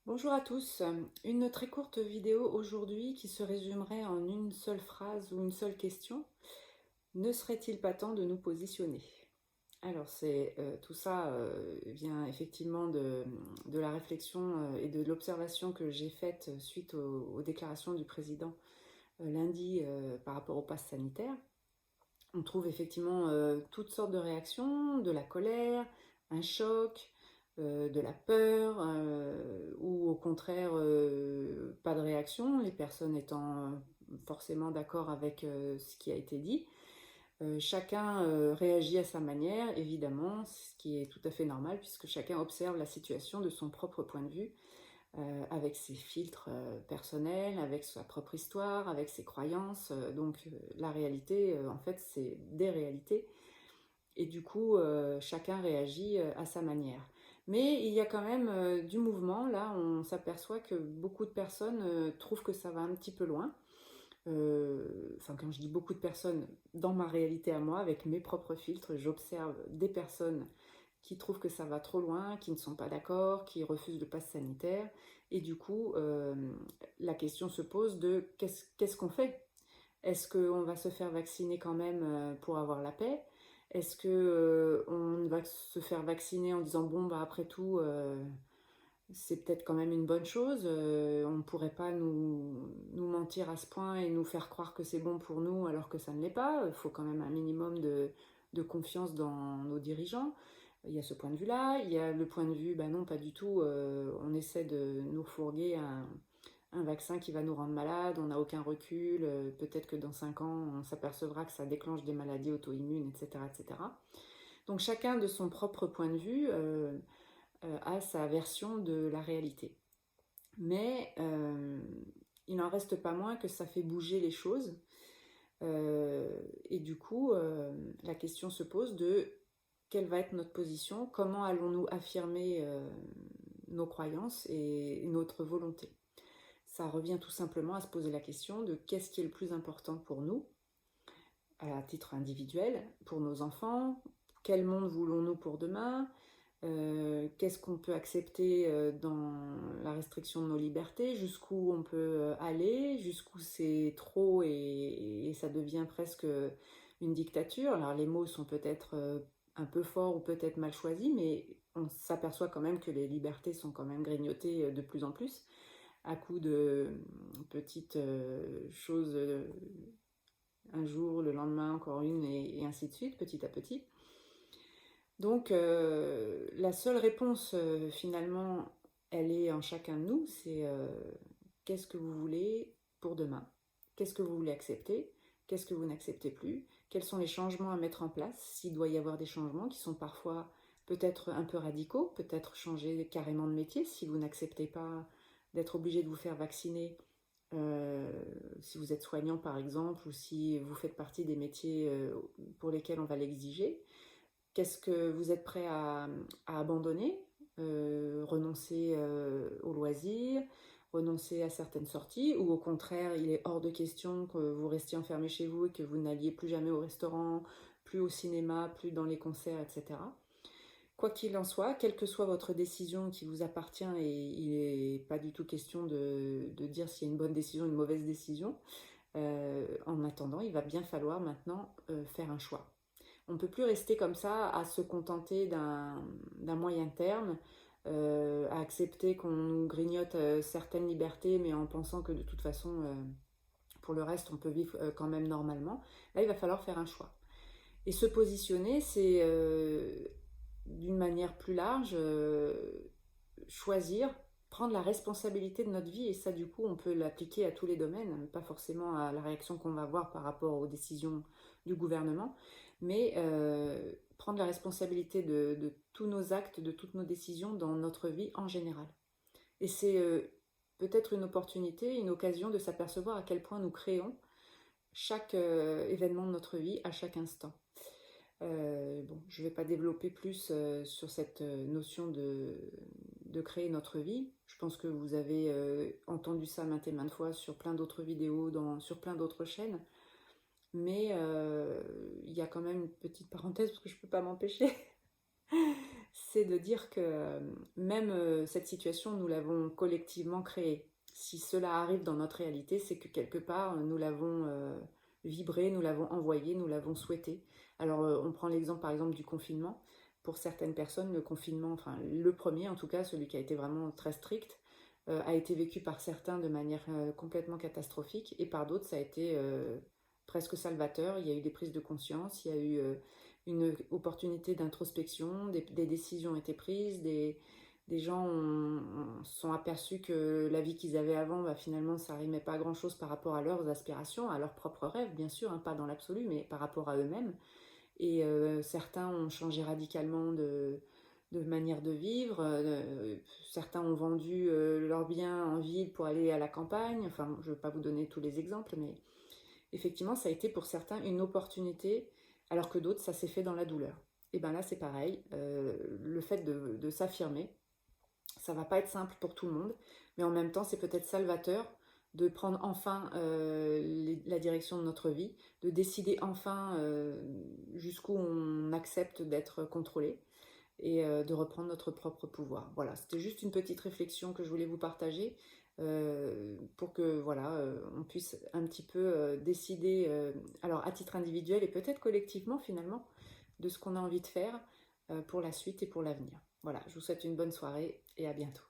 Bonjour à tous, une très courte vidéo aujourd'hui qui se résumerait en une seule phrase ou une seule question. Ne serait-il pas temps de nous positionner? Alors tout ça vient effectivement de la réflexion et de l'observation que j'ai faite suite aux déclarations du président lundi par rapport au pass sanitaire. On trouve effectivement toutes sortes de réactions, de la colère, un choc, de la peur, ou au contraire pas de réaction, les personnes étant forcément d'accord avec ce qui a été dit. Chacun réagit à sa manière, évidemment, ce qui est tout à fait normal puisque chacun observe la situation de son propre point de vue, avec ses filtres personnels, avec sa propre histoire, avec ses croyances. Donc la réalité, en fait, c'est des réalités. Et du coup, chacun réagit à sa manière. Mais il y a quand même du mouvement. Là, on s'aperçoit que beaucoup de personnes trouvent que ça va un petit peu loin. Enfin, quand je dis beaucoup de personnes, dans ma réalité à moi, avec mes propres filtres, j'observe des personnes qui trouvent que ça va trop loin, qui ne sont pas d'accord, qui refusent le pass sanitaire. Et du coup, la question se pose de qu'est-ce qu'on fait? Est-ce qu'on va se faire vacciner quand même pour avoir la paix? Est-ce que on va se faire vacciner en disant bon bah après tout c'est peut-être quand même une bonne chose, on ne pourrait pas nous mentir à ce point et nous faire croire que c'est bon pour nous alors que ça ne l'est pas. Il faut quand même un minimum de confiance dans nos dirigeants. Il y a ce point de vue-là, il y a le point de vue, bah non, pas du tout, on essaie de nous fourguer un vaccin qui va nous rendre malades, on n'a aucun recul, peut-être que dans 5 ans, on s'apercevra que ça déclenche des maladies auto-immunes, etc., etc. Donc chacun de son propre point de vue a sa version de la réalité. Mais il n'en reste pas moins que ça fait bouger les choses. Et du coup, la question se pose de quelle va être notre position, comment allons-nous affirmer nos croyances et notre volonté. Ça revient tout simplement à se poser la question de qu'est-ce qui est le plus important pour nous, à titre individuel, pour nos enfants, quel monde voulons-nous pour demain, qu'est-ce qu'on peut accepter dans la restriction de nos libertés, jusqu'où on peut aller, jusqu'où c'est trop et ça devient presque une dictature. Alors les mots sont peut-être un peu forts ou peut-être mal choisis, mais on s'aperçoit quand même que les libertés sont quand même grignotées de plus en plus à coup de petites choses, un jour, le lendemain, encore une, et ainsi de suite, petit à petit. Donc la seule réponse finalement, elle est en chacun de nous, c'est qu'est-ce que vous voulez pour demain? Qu'est-ce que vous voulez accepter? Qu'est-ce que vous n'acceptez plus? Quels sont les changements à mettre en place, s'il doit y avoir des changements qui sont parfois peut-être un peu radicaux, peut-être changer carrément de métier si vous n'acceptez pas d'être obligé de vous faire vacciner, euh, si vous êtes soignant par exemple, ou si vous faites partie des métiers pour lesquels on va l'exiger. Qu'est-ce que vous êtes prêt à abandonner, renoncer aux loisirs, renoncer à certaines sorties, ou au contraire, il est hors de question que vous restiez enfermé chez vous et que vous n'alliez plus jamais au restaurant, plus au cinéma, plus dans les concerts, etc. Quoi qu'il en soit, quelle que soit votre décision qui vous appartient, et il n'est pas du tout question de dire s'il y a une bonne décision ou une mauvaise décision, en attendant, il va bien falloir maintenant faire un choix. On ne peut plus rester comme ça à se contenter d'un moyen terme, à accepter qu'on nous grignote certaines libertés, mais en pensant que de toute façon, pour le reste, on peut vivre quand même normalement. Là, il va falloir faire un choix. Et se positionner, c'est d'une manière plus large, choisir, prendre la responsabilité de notre vie, et ça du coup on peut l'appliquer à tous les domaines, pas forcément à la réaction qu'on va avoir par rapport aux décisions du gouvernement, mais prendre la responsabilité de tous nos actes, de toutes nos décisions dans notre vie en général. Et c'est peut-être une opportunité, une occasion de s'apercevoir à quel point nous créons chaque événement de notre vie à chaque instant. Bon, je ne vais pas développer plus sur cette notion de créer notre vie. Je pense que vous avez entendu ça maintes et maintes fois sur plein d'autres vidéos, sur plein d'autres chaînes. Mais il y a quand même une petite parenthèse parce que je ne peux pas m'empêcher. c'est de dire que même cette situation, nous l'avons collectivement créée. Si cela arrive dans notre réalité, c'est que quelque part, nous l'avons vibré, nous l'avons envoyé, nous l'avons souhaité. Alors, on prend l'exemple par exemple du confinement. Pour certaines personnes, le confinement, enfin le premier en tout cas, celui qui a été vraiment très strict, a été vécu par certains de manière complètement catastrophique et par d'autres, ça a été presque salvateur. Il y a eu des prises de conscience, il y a eu une opportunité d'introspection, des décisions ont été prises, des gens sont aperçus que la vie qu'ils avaient avant, bah, finalement, ça n'arrimait pas à grand-chose par rapport à leurs aspirations, à leurs propres rêves, bien sûr, hein, pas dans l'absolu, mais par rapport à eux-mêmes. Et certains ont changé radicalement de manière de vivre, certains ont vendu leurs biens en ville pour aller à la campagne, enfin, je ne vais pas vous donner tous les exemples, mais effectivement, ça a été pour certains une opportunité, alors que d'autres, ça s'est fait dans la douleur. Et bien là, c'est pareil, le fait de s'affirmer, ça va pas être simple pour tout le monde, mais en même temps, c'est peut-être salvateur de prendre enfin la direction de notre vie, de décider enfin jusqu'où on accepte d'être contrôlé et de reprendre notre propre pouvoir. Voilà, c'était juste une petite réflexion que je voulais vous partager pour que voilà, on puisse un petit peu décider, alors à titre individuel et peut-être collectivement finalement, de ce qu'on a envie de faire pour la suite et pour l'avenir. Voilà, je vous souhaite une bonne soirée et à bientôt.